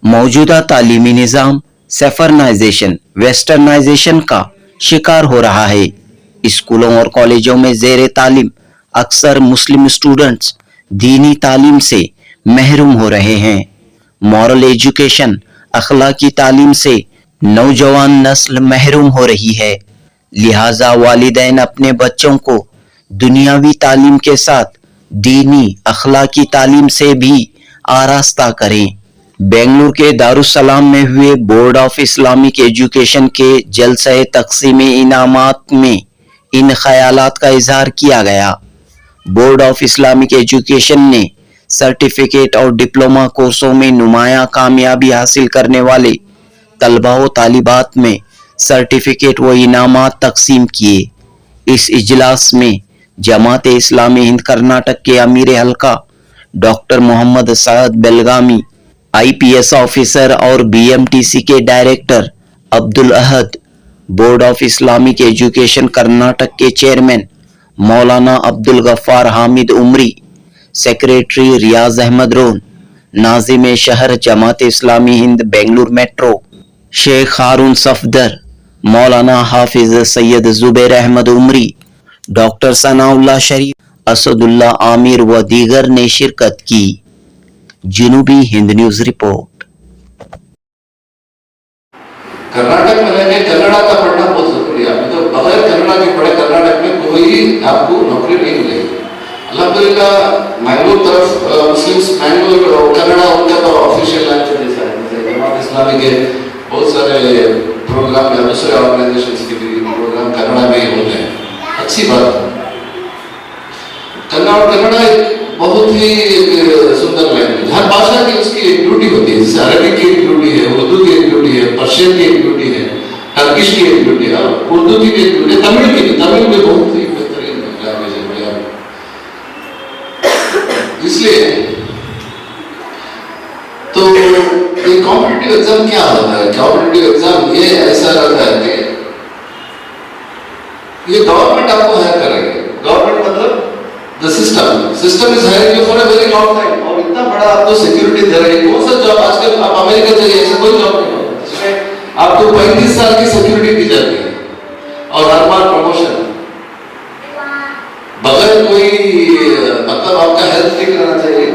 मौजूदा तालीमी निज़ाम सेफरनाइजेशन वेस्टर्नाइजेशन का शिकार हो रहा है। स्कूलों और कॉलेजों में ज़ेर तालीम अक्सर मुस्लिम स्टूडेंट्स दीनी तालीम से महरूम हो रहे हैं। मॉरल एजुकेशन अखलाकी तालीम से नौजवान नस्ल महरूम हो रही है। लिहाजा वालिदैन अपने बच्चों को दुनियावी तालीम के साथ दीनी अखलाकी तालीम से भी आरास्ता करें। बेंगलुरु के दारुसलाम में हुए बोर्ड ऑफ इस्लामिक एजुकेशन के जलसे तकसीम इनामात में इन ख्यालात का इजहार किया गया। बोर्ड ऑफ इस्लामिक एजुकेशन ने सर्टिफिकेट और डिप्लोमा कोर्सों में नुमाया कामयाबी हासिल करने वाले तलबा व तालिबात में सर्टिफिकेट व इनामात तकसीम किए। इस इजलास में जमात इस्लामी हिंद कर्नाटक के अमीर हल्का doctor Mohammed Saeed Belgami, IPS officer और बीएमटीसी के director Abdul Ahad, board of Islamic education Karnataka के चेयरमैन मौलाना अब्दुल गफ्फार हामिद उमरी, सेक्रेटरी रियाज अहमद रोन, नाजिम शहर जमात इस्लामी हिंद बेंगलुरु मेट्रो शेख हारून सफदर, मौलाना हाफिज सैयद जुबैर अहमद उमरी, डॉक्टर सनाउल्लाह शरीफ, असदुल्ला आमिर व दीगर ने शिरकत की। जनूबी हिंद न्यूज रिपोर्ट। कर्नाटक में रहकर कन्नड़ा का पढ़ना बहुत जरूरी है। तो बगैर कन्नड़ा के पढ़े कर्नाटक में कोई आपको नौकरी नहीं मिलेगी। अल्हम्दुलिल्लाह मैंगलोर तरफ मुस्लिम्स मैंगलोर कन्नड़ा उनका तो ऑफिशियल लैंग्वेज जैसा है। जमात इस्लामी के बहुत सारे प्रोग्राम या दूसरे ऑर्गेनाइजेशंस के भी प्रोग्राम कन्नड़ा में ही होते हैं। अच्छी बात है। कन्नड़ा एक बहुत ही सुंदर लैंग्वेज, हर भाषा की उसकी एक ब्यूटी होती है। जैसे अरबिक की एक ब्यूटी है, उर्दू की एक ब्यूटी है, पर्शियन की एक ब्यूटी है, टर्किश की एक ब्यूटी है, उर्दू की एक ब्यूटी है, तमिल की भी बहुत ही बेहतरीन लैंग्वेज है। इसलिए तो ये कॉम्पिटिटिव एग्जाम क्या होता है? कॉम्पिटिटिव एग्जाम ये ऐसा रहता है कि ये गवर्नमेंट आपको हायर करेगी। गवर्नमेंट मतलब the system is hiring you for a very long time. और इतना बड़ा आपको सिक्योरिटी दे रही है। कौन सा जॉब आजकल आप अमेरिका जाइए, ऐसा कोई जॉब नहीं होता जिसमें आपको 35 साल की सिक्योरिटी दी जाती है और हर बार प्रमोशन बगैर कोई मतलब आपका हेल्थ ठीक रहना चाहिए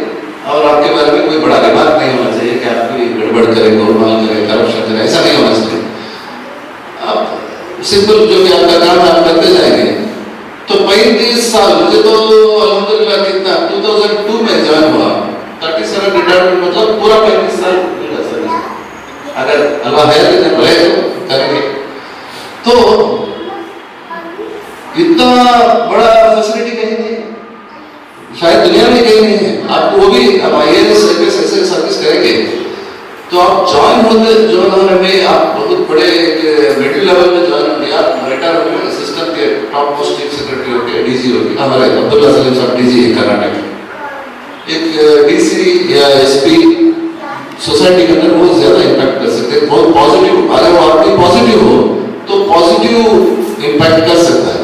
और आपके बारे में कोई बड़ा रिमार्क नहीं होना चाहिए कि आप कोई गड़बड़ करे, गोलमाल करे, करप्शन करे, ऐसा नहीं होना चाहिए। आप सिंपल जो भी आपका काम आप करते जाएंगे। तो 35 साल मुझे तो अल्हम्दुलिल्लाह कितना 2002 में ज्वाइन हुआ। 37 रिटायरमेंट मतलब पूरा 35 साल मिला सर्विस। अगर अल्लाह है तो रहे तो करेंगे। तो इतना बड़ा फैसिलिटी कहीं नहीं है, शायद दुनिया में कहीं नहीं है। आपको वो भी अब आईएएस ऐसे सर्विस करेंगे तो आप ज्वाइन होने में आप बहुत बड़े मिडिल लेवल में ज्वाइन होंगे। आप रिटायर होंगे, असिस्टेंट के टॉप मोस्ट चीफ सेक्रेटरी होंगे, डीजी होंगे। हमारे अब्दुल्ला सलीम साहब डीजी है कर्नाटक। एक डीसी या एसपी सोसाइटी के अंदर बहुत ज्यादा इम्पैक्ट कर सकते हैं। बहुत पॉजिटिव, अगर वो आपकी पॉजिटिव हो तो पॉजिटिव इम्पैक्ट कर सकता है।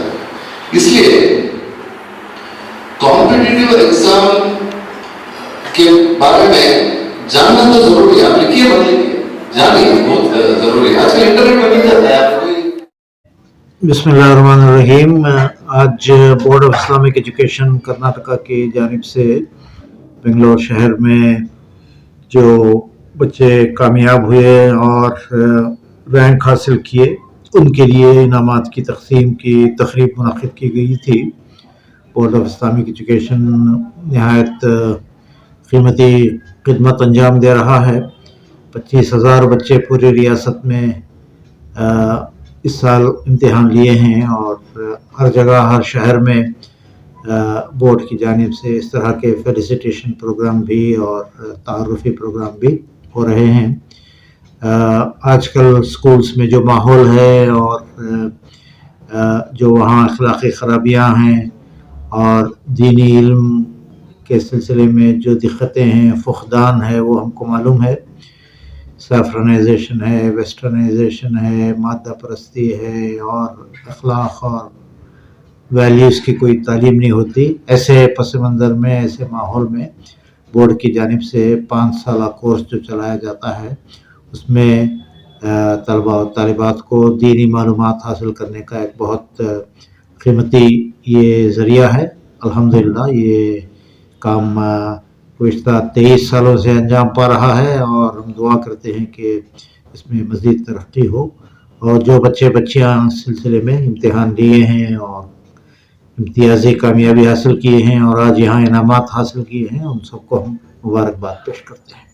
इसलिए कॉम्पिटिटिव एग्जाम के बारे में जानना तो जरूरी है। आप लिखिए मत लिखिए, जानिए, बहुत जरूरी है। आजकल इंटरनेट में मिल जाता है आपको। बिस्मिल्लाहिर्रहमानिर्रहीम। आज board of Islamic education Karnataka की जानिब से बेंगलोर शहर में जो बच्चे कामयाब हुए और रैंक हासिल किए उनके लिए इनामात की तकसीम की तकरीब मुनक़िद की गई थी। बोर्ड ऑफ इस्लामिक एजुकेशन नहायत कीमती खिदमत अंजाम दे रहा है। 25,000 बच्चे पूरी रियासत में इस साल इम्तिहान लिए हैं और हर जगह हर शहर में बोर्ड की जानिब से इस तरह के फेलिसिटेशन प्रोग्राम भी और तारुफ़ी प्रोग्राम भी हो रहे हैं। आजकल स्कूल्स में जो माहौल है और जो वहाँ अखलाक़ी ख़राबियाँ हैं और दीनी इल्म के सिलसिले में जो दिक्कतें हैं, फुक़दान है, वो हमको मालूम है। सैफ्रनाइजेशन है, वेस्टर्नाइजेशन है, मादा परस्ती है और अखलाक और वैल्यूज़ की कोई तालीम नहीं होती। ऐसे पस मंज़र में, ऐसे माहौल में बोर्ड की जानिब से 5 साला कोर्स जो चलाया जाता है उसमें तलबा और तालिबात को दीनी मालूमात हासिल करने का एक बहुत कीमती ये ज़रिया है। अल्हम्दुलिल्लाह ये काम गुज़िश्ता 23 सालों से अंजाम पा रहा है और हम दुआ करते हैं कि इसमें मज़ीद तरक्की हो और जो बच्चे बच्चियाँ इस सिलसिले में इम्तिहान दिए हैं और इम्तियाजी कामयाबी हासिल किए हैं और आज यहाँ इनामात हासिल किए हैं उन सबको हम मुबारकबाद पेश करते हैं।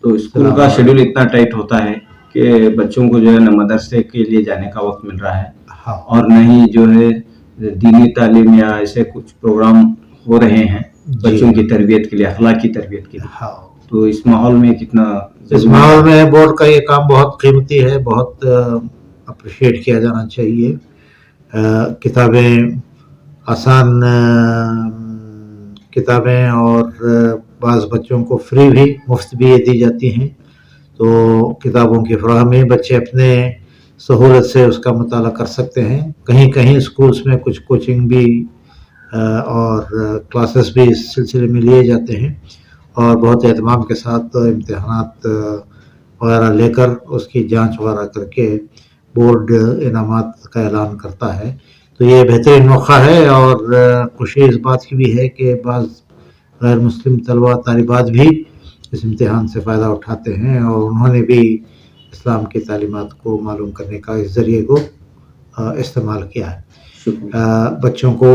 तो स्कूल का शेड्यूल इतना टाइट होता है कि बच्चों को जो है न मदरसे के लिए जाने का वक्त मिल रहा है हाँ और न ही जो है दीनी तालीम या ऐसे कुछ प्रोग्राम हो रहे हैं बच्चों की तरबियत के लिए, अखलाक की तरबियत के लिए। हाँ तो इस माहौल में कितना इस माहौल में बोर्ड का ये काम बहुत कीमती है, बहुत अप्रिशिएट किया जाना चाहिए। किताबें आसान किताबें और बाज़ बच्चों को फ्री भी मुफ्त भी ये दी जाती हैं, तो किताबों की फराहमी बच्चे अपने सहूलत से उसका मुताला कर सकते हैं। कहीं कहीं स्कूल्स में कुछ कोचिंग भी और क्लासेस भी इस सिलसिले में लिए जाते हैं और बहुत एहतमाम के साथ इम्तिहानात वगैरह लेकर उसकी जांच वगैरह करके बोर्ड इनामात का ऐलान करता है। तो ये बेहतरीन मौका है और खुशी इस बात की भी है कि बाज़ गैर मुस्लिम तलबा तालिबात भी इस इम्तिहान से फ़ायदा उठाते हैं और उन्होंने भी इस्लाम की तालीमात को मालूम करने का इस ज़रिए को इस्तेमाल किया है। बच्चों को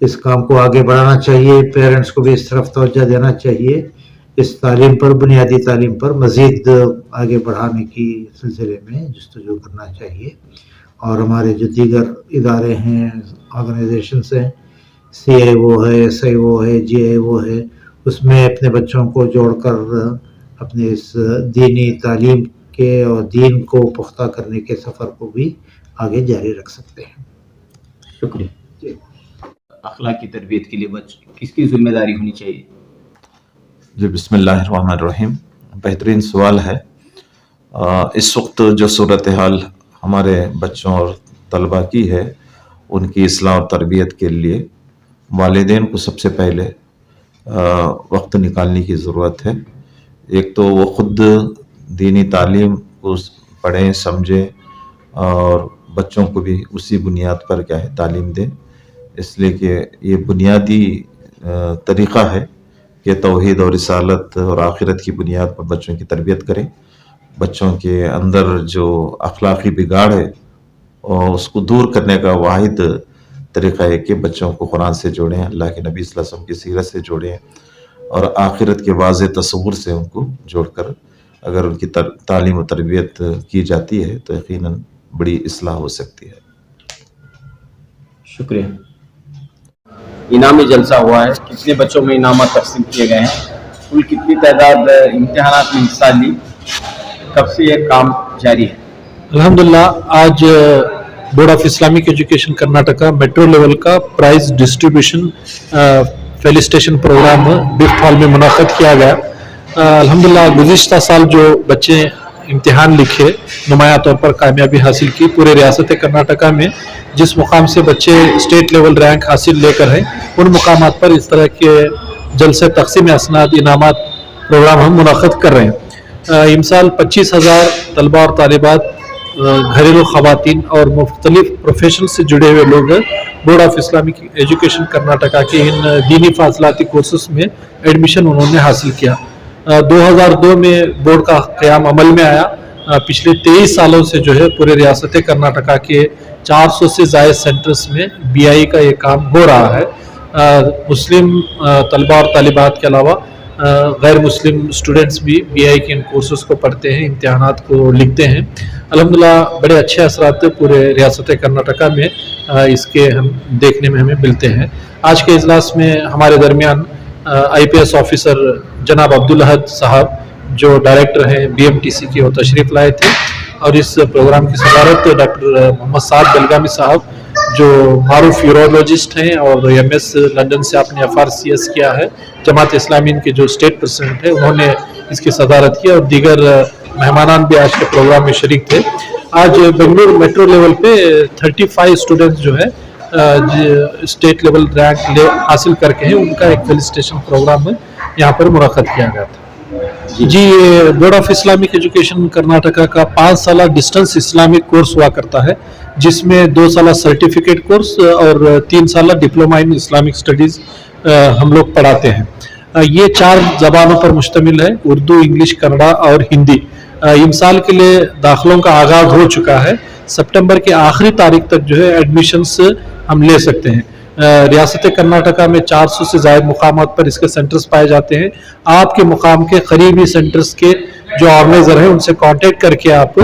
इस काम को आगे बढ़ाना चाहिए, पेरेंट्स को भी इस तरफ तवज्जो देना चाहिए, इस तालीम पर, बुनियादी तालीम पर मज़ीद आगे बढ़ाने की सिलसिले में जस्तजू करना चाहिए। और हमारे जो दीगर इदारे हैं, ऑर्गेनाइजेशंस हैं, CIO है, SIO है, GIO है, उसमें अपने बच्चों को जोड़कर अपने इस दीनी तालीम के और दीन को पुख्ता करने के सफ़र को भी आगे जारी रख सकते हैं। शुक्रिया। अखलाक की तरबियत के लिए बच्चों किसकी जिम्मेदारी होनी चाहिए? जी बिस्मिल्लाहिर्रहमानिर्रहीम। बेहतरीन सवाल है। इस वक्त जो सूरत हाल हमारे बच्चों और तलबा की है, उनकी इस्लाह और तरबियत के लिए वालिदैन को सबसे पहले वक्त निकालने की ज़रूरत है। एक तो वो ख़ुद दीनी तालीम को पढ़ें, समझें और बच्चों को भी उसी बुनियाद पर क्या है तालीम दें, इसलिए कि ये बुनियादी तरीक़ा है कि तौहीद और रिसालत और आखिरत की बुनियाद पर बच्चों की तरबियत करें। बच्चों के अंदर जो अखलाक़ी बिगाड़ है और उसको दूर करने का वाहिद तरीक़ा है कि बच्चों को कुरान से जोड़ें, अल्लाह के नबी सल्लल्लाहु अलैहि वसल्लम की सीरत से जोड़ें और आखिरत के वाज़े तस्वुर से उनको जोड़कर अगर उनकी तालीम और तरबियत की जाती है तो यकीनन बड़ी इस्लाह हो सकती है। शुक्रिया। इनामी जलसा हुआ है, कितने बच्चों में इनामात तकसीम किए गए हैं, कुल कितनी तादाद इम्तिहानात में हिस्सा ली, कब से ये काम जारी है? अल्हम्दुलिल्लाह आज board of Islamic education Karnataka metro level का prize distribution felicitation programme BIFT hall में मुनाक़द किया गया। अल्हम्दुलिल्लाह गुज़िश्ता साल जो बच्चे इम्तिहान लिखे, नुमाया तौर पर कामयाबी हासिल की, पूरे रियासत कर्नाटका में जिस मुकाम से बच्चे स्टेट लेवल रैंक हासिल लेकर हैं, उन मुकामात पर इस तरह के जलसे तक़सीम असनाद इनामात प्रोग्राम हम मुनाक़द कर रहे हैं। इमसाल 25,000 तलबा और तालिबात, घरेलू ख़वातीन और मुख्तलिफ प्रोफेशन से जुड़े हुए लोग board of Islamic education Karnataka के इन दीनी फाजलाती कोर्सेस में एडमिशन उन्होंने हासिल किया। 2002 में बोर्ड का क़याम अमल में आया। पिछले 23 सालों से जो है पूरे रियासत कर्नाटका के 400 से ज़ायद सेंटर्स में BI का ये काम हो रहा है। मुस्लिम तलबा और तालिबात के अलावा गैर मुस्लिम स्टूडेंट्स भी BI के इन कोर्सेस को पढ़ते हैं, इम्तिहानात को लिखते हैं। अल्हम्दुलिल्लाह बड़े अच्छे असरात पूरे रियासत कर्नाटका में इसके हम देखने में हमें मिलते हैं। आज के इजलास में हमारे दरमियान IPS ऑफिसर जनाब अब्दुल अहद साहब जो डायरेक्टर हैं BMTC के, वो तशरीफ़ लाए थे और इस प्रोग्राम की सदारत डॉक्टर मोहम्मद साद बेलगामी साहब जो मारूफ यूरोलॉजिस्ट हैं और MS लंदन से आपने FRCS किया है, जमात इस्लामी के जो स्टेट प्रेसिडेंट है, उन्होंने इसकी सदारत की और दीगर मेहमानान भी आज के प्रोग्राम में शरीक थे। आज बेंगलुरु मेट्रो लेवल पे 35 स्टूडेंट्स जो है स्टेट लेवल रैंक हासिल करके हैं, उनका एक फेलिसिटेशन प्रोग्राम यहाँ पर मुनाक़द किया गया था। जी, ये board of Islamic education Karnataka का 5 साल डिस्टेंस इस्लामिक कोर्स हुआ करता है, जिसमें 2 साल सर्टिफिकेट कोर्स और 3 साल डिप्लोमा इन इस्लामिक स्टडीज़ हम लोग पढ़ाते हैं। ये 4 ज़बानों पर मुश्तमिल है, उर्दू, इंग्लिश, कन्नड़ा और हिंदी। इन साल के लिए दाखिलों का आगाज़ हो चुका है। सितंबर के आखिरी तारीख तक जो है एडमिशन्स हम ले सकते हैं। रियासत कर्नाटका में 400 से ज़ायद मुकामात पर इसके सेंटर्स पाए जाते हैं। आपके मुकाम के करीबी सेंटर्स के जो ऑर्गेनाइजर हैं उनसे कांटेक्ट करके आप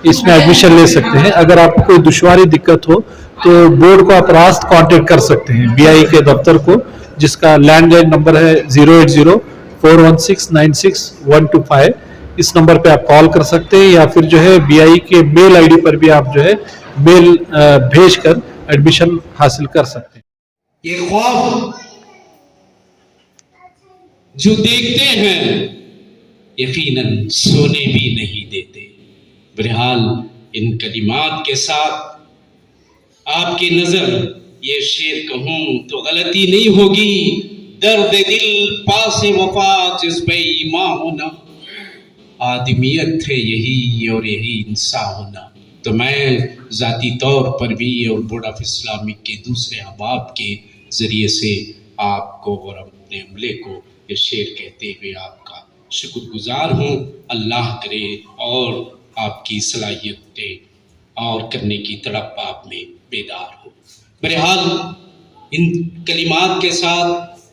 इसमें एडमिशन ले सकते हैं। अगर आपको कोई दुश्वारी दिक्कत हो तो बोर्ड को आप रास्त कांटेक्ट कर सकते हैं, BI के दफ्तर को, जिसका लैंडलाइन नंबर है 080-416-96-125। इस नंबर पे आप कॉल कर सकते हैं, या फिर जो है BI के मेल ID पर भी आप जो है मेल भेज कर एडमिशन हासिल कर सकते हैं। ये ख्वाब जो देखते हैं यकीनन सोने भी नहीं देते। बहरहाल इन कलिमात के साथ आपकी नजर ये शेर कहूं तो गलती नहीं होगी। दर्द दिल पास वफा जज्बे ईमान होना, आदमियत है यही और यही इंसान होना। तो मैं ज़ाती तौर पर भी और बोर्ड ऑफ इस्लामिक के दूसरे अहबाब के ज़रिए से आपको और अपने अमले को ये शेर कहते हुए आपका शुक्रगुजार हूँ। अल्लाह करे और आपकी सलाहियतें और करने की तड़प आप में बेदार हो। बहरहाल इन कलिमात के साथ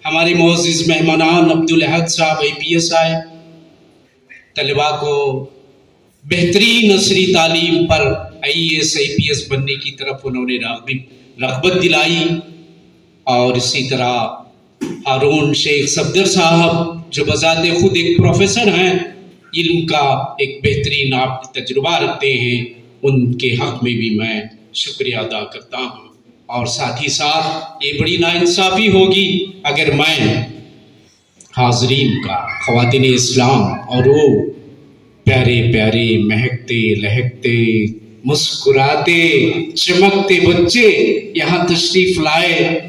हमारे मोअज़्ज़िज़ मेहमानान अब्दुल अहद साहब IPS आए, तलबा को बेहतरीन असरी तालीम पर IAS IPS बनने की तरफ उन्होंने रग़बत दिलाई। और इसी तरह हारून शेख सफदर साहब जो बजाते खुद एक प्रोफेसर हैं, इल्म का एक बेहतरीन आप तजुर्बा रखते हैं, उनके हक़ में भी मैं शुक्रिया अदा करता हूँ। और साथ ही साथ ये बड़ी नाइंसाफ़ी होगी अगर मैं हाज़रीन का, ख़वातीन इस्लाम और वो प्यारे प्यारे महकते लहकते मुस्कुराते चमकते बच्चे यहाँ तशरीफ़ लाए,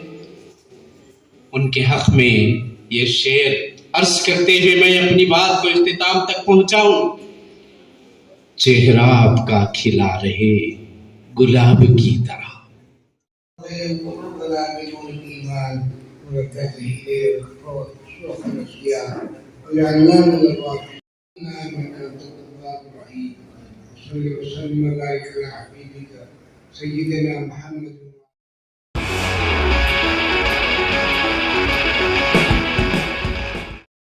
उनके हक़ में ये शेर अर्ज करते हुए मैं अपनी बात को इख्तिताम तक पहुँचाऊँ। चेहरा आपका खिला रहे गुलाब की तरह। सल्लल्लाहु अलैहि वसल्लम